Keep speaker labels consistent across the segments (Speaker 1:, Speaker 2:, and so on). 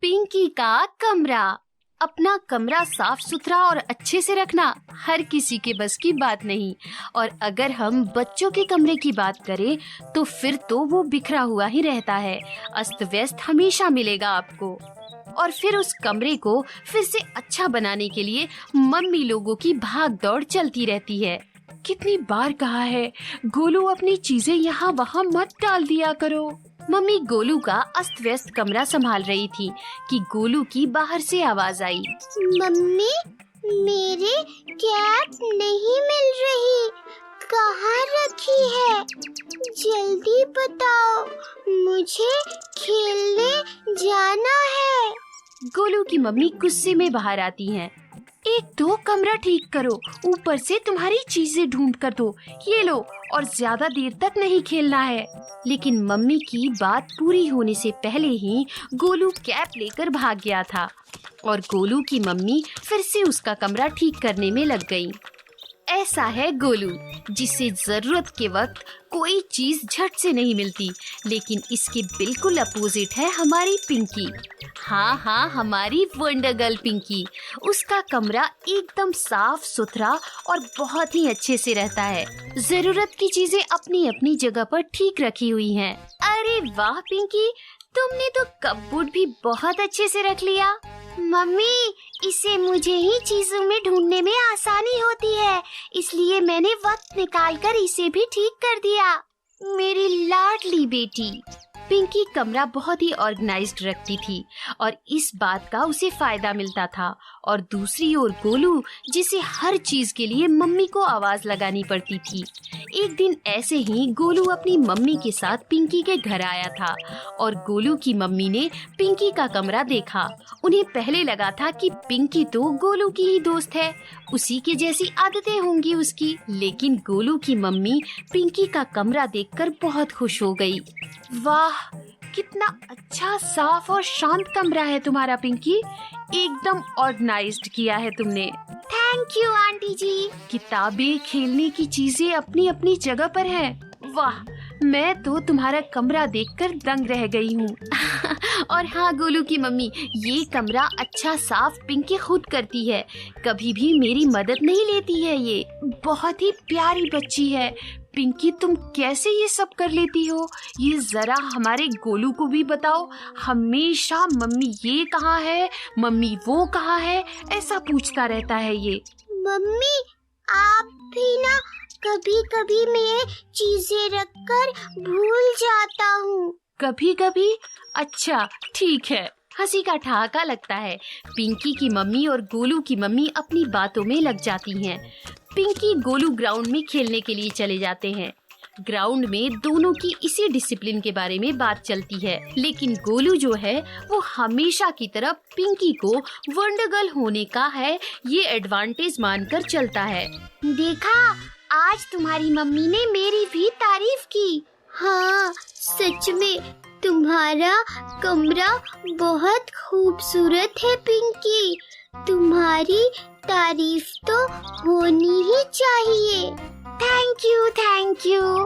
Speaker 1: पिंकी का कमरा। अपना कमरा साफ सुथरा और अच्छे से रखना हर किसी के बस की बात नहीं, और अगर हम बच्चों के कमरे की बात करें तो फिर तो वो बिखरा हुआ ही रहता है, अस्त व्यस्त हमेशा मिलेगा आपको। और फिर उस कमरे को फिर से अच्छा बनाने के लिए मम्मी लोगों की भाग दौड़ चलती रहती है। कितनी बार कहा है, गोलू अपनी चीजें यहाँ वहाँ मत डाल दिया करो। मम्मी गोलू का अस्त व्यस्त कमरा संभाल रही थी कि गोलू की बाहर से आवाज आई,
Speaker 2: मम्मी, मेरे कैप नहीं मिल रही, कहाँ रखी है? जल्दी बताओ, मुझे खेलने जाना है।
Speaker 1: गोलू की मम्मी गुस्से में बाहर आती हैं। एक तो कमरा ठीक करो, ऊपर से तुम्हारी चीजें ढूंढ कर दो, ये लो, और ज्यादा देर तक नहीं खेलना है। लेकिन मम्मी की बात पूरी होने से पहले ही गोलू कैप लेकर भाग गया था और गोलू की मम्मी फिर से उसका कमरा ठीक करने में लग गई। ऐसा है गोलू, जिसे जरूरत के वक्त कोई चीज झट से नहीं मिलती, लेकिन इसके बिल्कुल अपोजिट है हमारी पिंकी। हाँ, हमारी वंडर गर्ल पिंकी। उसका कमरा एकदम साफ सुथरा और बहुत ही अच्छे से रहता है। जरूरत की चीजें अपनी अपनी जगह पर ठीक रखी हुई हैं। अरे वाह पिंकी, तुमने तो कपबोर्ड भी बहुत अच्छे से रख लिया।
Speaker 2: मम्मी, इसे मुझे ही चीजों में ढूंढने में आसानी होती है, इसलिए मैंने वक्त निकालकर इसे भी ठीक कर दिया।
Speaker 1: मेरी लाडली बेटी। पिंकी कमरा बहुत ही ऑर्गेनाइज्ड रखती थी और इस बात का उसे फायदा मिलता था। और दूसरी ओर गोलू, जिसे हर चीज के लिए मम्मी को आवाज लगानी पड़ती थी। एक दिन ऐसे ही गोलू अपनी मम्मी के साथ पिंकी के घर आया था और गोलू की मम्मी ने पिंकी का कमरा देखा। उन्हें पहले लगा था कि पिंकी तो गोलू की ही दोस्त है, उसी के जैसी आदतें होंगी उसकी। लेकिन गोलू की मम्मी पिंकी का कमरा देखकर बहुत खुश हो गई। वाह, कितना अच्छा साफ और शांत कमरा है तुम्हारा पिंकी, एकदम ऑर्गेनाइज्ड किया है तुमने।
Speaker 2: थैंक यू आंटी जी।
Speaker 1: किताबें, खेलने की चीजें अपनी अपनी जगह पर हैं। वाह, मैं तो तुम्हारा कमरा देखकर दंग रह गई हूँ। और हाँ गोलू की मम्मी, ये कमरा अच्छा साफ पिंकी खुद करती है, कभी भी मेरी मदद नहीं लेती है। ये बहुत ही प्यारी बच्ची है। पिंकी, तुम कैसे ये सब कर लेती हो? ये जरा हमारे गोलू को भी बताओ। हमेशा मम्मी ये कहाँ है, मम्मी वो कहाँ है, ऐसा पूछता रहता है ये।
Speaker 2: मम्मी, आप भी ना कभी कभी मैं चीजें रखकर भूल जाता हूँ।
Speaker 1: कभी कभी? अच्छा ठीक है। हंसी का ठहाका लगता है। पिंकी की मम्मी और गोलू की मम्मी अपनी बातों में लग जाती हैं। पिंकी गोलू ग्राउंड में खेलने के लिए चले जाते हैं। ग्राउंड में दोनों की इसी डिसिप्लिन के बारे में बात चलती है, लेकिन गोलू जो है वो हमेशा की तरह पिंकी को वंडर गर्ल होने का है ये एडवांटेज मानकर चलता है।
Speaker 2: देखा, आज तुम्हारी मम्मी ने मेरी भी तारीफ की। हाँ, सच में तुम्हारा कमरा बहुत खूबसूरत है पिंकी। तुम्हारी तारीफ तो होनी ही चाहिए। Thank you.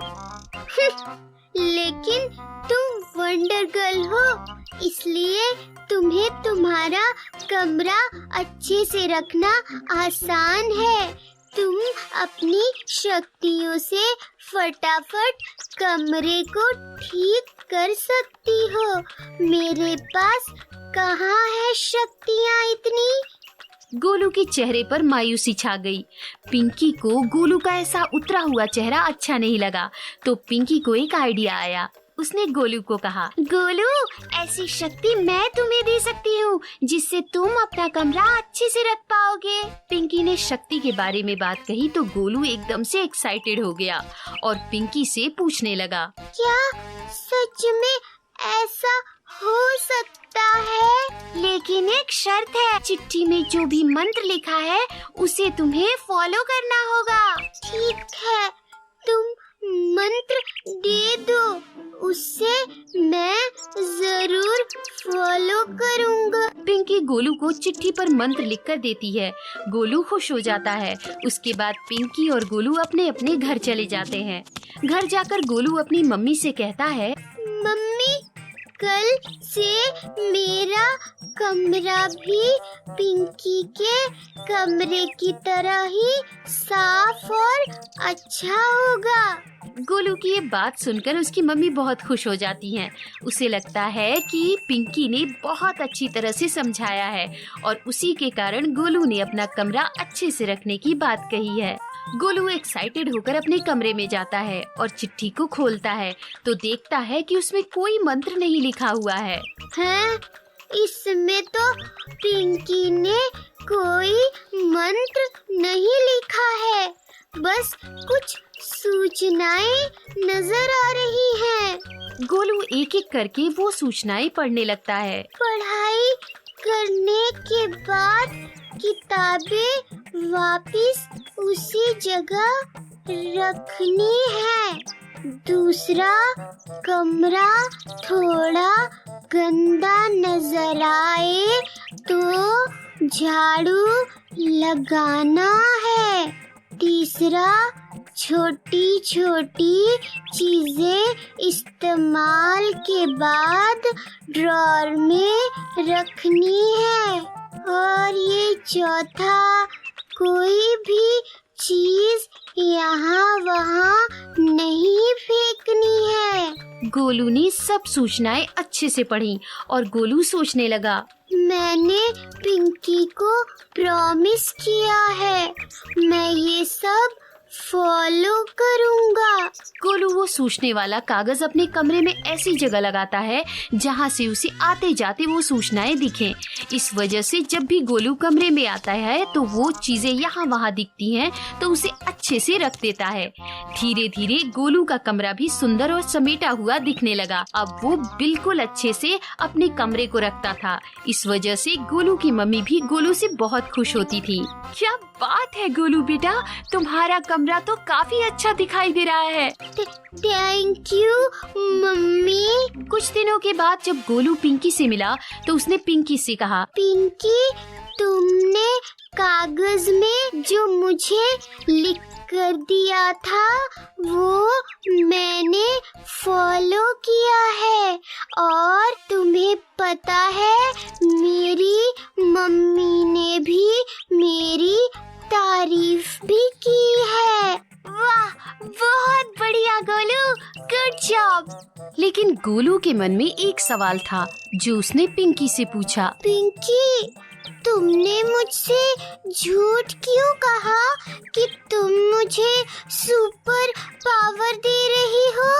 Speaker 2: लेकिन तुम वंडर गर्ल हो, इसलिए तुम्हें तुम्हारा कमरा अच्छे से रखना आसान है। तुम अपनी शक्तियों से फटाफट कमरे को ठीक कर सकती हो। मेरे पास कहाँ है शक्तियाँ इतनी?
Speaker 1: गोलू के चेहरे पर मायूसी छा गई। पिंकी को गोलू का ऐसा उतरा हुआ चेहरा अच्छा नहीं लगा, तो पिंकी को एक आइडिया आया। उसने गोलू को कहा,
Speaker 2: गोलू, ऐसी शक्ति मैं तुम्हें दे सकती हूँ जिससे तुम अपना कमरा अच्छे से रख पाओगे।
Speaker 1: पिंकी ने शक्ति के बारे में बात कही तो गोलू एकदम से एक्साइटेड हो गया और पिंकी से पूछने लगा,
Speaker 2: क्या सच में ऐसा हो सकता है? लेकिन एक शर्त है, चिट्ठी में जो भी मंत्र लिखा है उसे तुम्हें फॉलो करना होगा। ठीक है, तुम मंत्र दे दो, उससे मैं जरूर फॉलो करूँगा।
Speaker 1: पिंकी गोलू को चिट्ठी पर मंत्र लिखकर देती है। गोलू खुश हो जाता है। उसके बाद पिंकी और गोलू अपने अपने घर चले जाते हैं। घर जाकर गोलू अपनी मम्मी से कहता है,
Speaker 2: मम्मी, कल से मेरा कमरा भी पिंकी के कमरे की तरह ही साफ और अच्छा होगा।
Speaker 1: गोलू की ये बात सुनकर उसकी मम्मी बहुत खुश हो जाती हैं। उसे लगता है कि पिंकी ने बहुत अच्छी तरह से समझाया है और उसी के कारण गोलू ने अपना कमरा अच्छे से रखने की बात कही है। गोलू एक्साइटेड होकर अपने कमरे में जाता है और चिट्ठी को खोलता है तो देखता है कि उसमें कोई मंत्र नहीं लिखा हुआ है।
Speaker 2: हैं? इसमें तो पिंकी ने कोई मंत्र नहीं लिखा है, बस कुछ सूचनाएं नजर आ रही हैं।
Speaker 1: गोलू एक एक करके वो सूचनाएं पढ़ने लगता है।
Speaker 2: पढ़ाई करने के बाद किताबें वापस उसी जगह रखनी है। दूसरा, कमरा थोड़ा गंदा नजर आए तो झाड़ू लगाना है। तीसरा, छोटी छोटी चीजें इस्तेमाल के बाद ड्रॉर में रखनी है। और ये चौथा, कोई भी चीज यहाँ वहाँ नहीं फेंकनी है।
Speaker 1: गोलू ने सब सूचनाएं अच्छे से पढ़ी और गोलू सोचने लगा,
Speaker 2: मैंने पिंकी को प्रॉमिस किया है, मैं ये सब फॉलो करूँगा।
Speaker 1: गोलू वो सूचने वाला कागज अपने कमरे में ऐसी जगह लगाता है जहाँ से उसे आते जाते वो सूचनाएं दिखें। इस वजह से जब भी गोलू कमरे में आता है तो वो चीजें यहाँ वहाँ दिखती हैं तो उसे अच्छे से रख देता है। धीरे धीरे गोलू का कमरा भी सुंदर और समेटा हुआ दिखने लगा। अब वो बिल्कुल अच्छे से अपने कमरे को रखता था। इस वजह से गोलू की मम्मी भी गोलू से बहुत खुश होती थी। क्या बात है गोलू बेटा, तुम्हारा कमरा तो काफी अच्छा दिखाई दे रहा है।
Speaker 2: Thank you mummy.
Speaker 1: कुछ दिनों के बाद जब गोलू पिंकी से मिला तो उसने पिंकी से कहा,
Speaker 2: पिंकी, तुमने कागज में जो मुझे लिख कर दिया था वो मैंने फॉलो किया है और तुम्हें पता है मेरी मम्मी ने भी मेरी तारीफ भी की है। वाह, बहुत बढ़िया गोलू, गुड जॉब।
Speaker 1: लेकिन गोलू के मन में एक सवाल था जो उसने पिंकी से पूछा,
Speaker 2: पिंकी, तुमने मुझसे झूठ क्यों कहा कि तुम मुझे सुपर पावर दे रही हो?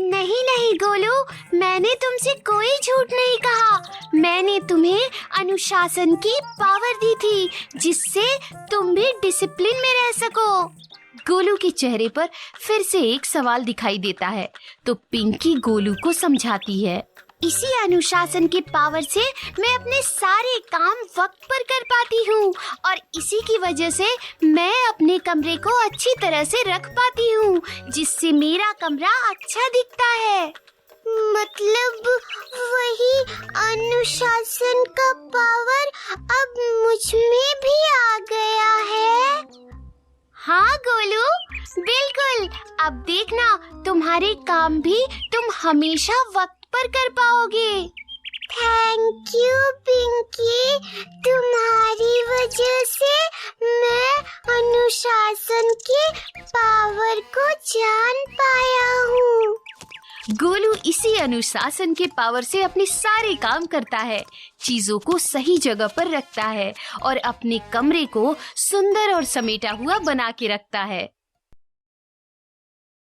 Speaker 1: नहीं नहीं गोलू, मैंने तुमसे कोई झूठ नहीं कहा। मैंने तुम्हें अनुशासन की पावर दी थी जिससे तुम भी डिसिप्लिन में रह सको। गोलू के चेहरे पर फिर से एक सवाल दिखाई देता है तो पिंकी गोलू को समझाती है,
Speaker 2: इसी अनुशासन के पावर से मैं अपने सारे काम वक्त पर कर पाती हूँ और इसी की वजह से मैं अपने कमरे को अच्छी तरह से रख पाती हूँ जिससे मेरा कमरा अच्छा दिखता है। मतलब वही अनुशासन का पावर अब मुझ में भी आ गया है।
Speaker 1: हाँ गोलू, बिल्कुल। अब देखना, तुम्हारे काम भी तुम हमेशा वक्त पर कर पाओगे।
Speaker 2: थैंक यू पिंकी, तुम्हारी वजह से मैं अनुशासन के पावर को जान पाया हूँ।
Speaker 1: गोलू इसी अनुशासन के पावर से अपने सारे काम करता है, चीजों को सही जगह पर रखता है और अपने कमरे को सुंदर और समेटा हुआ बना के रखता है।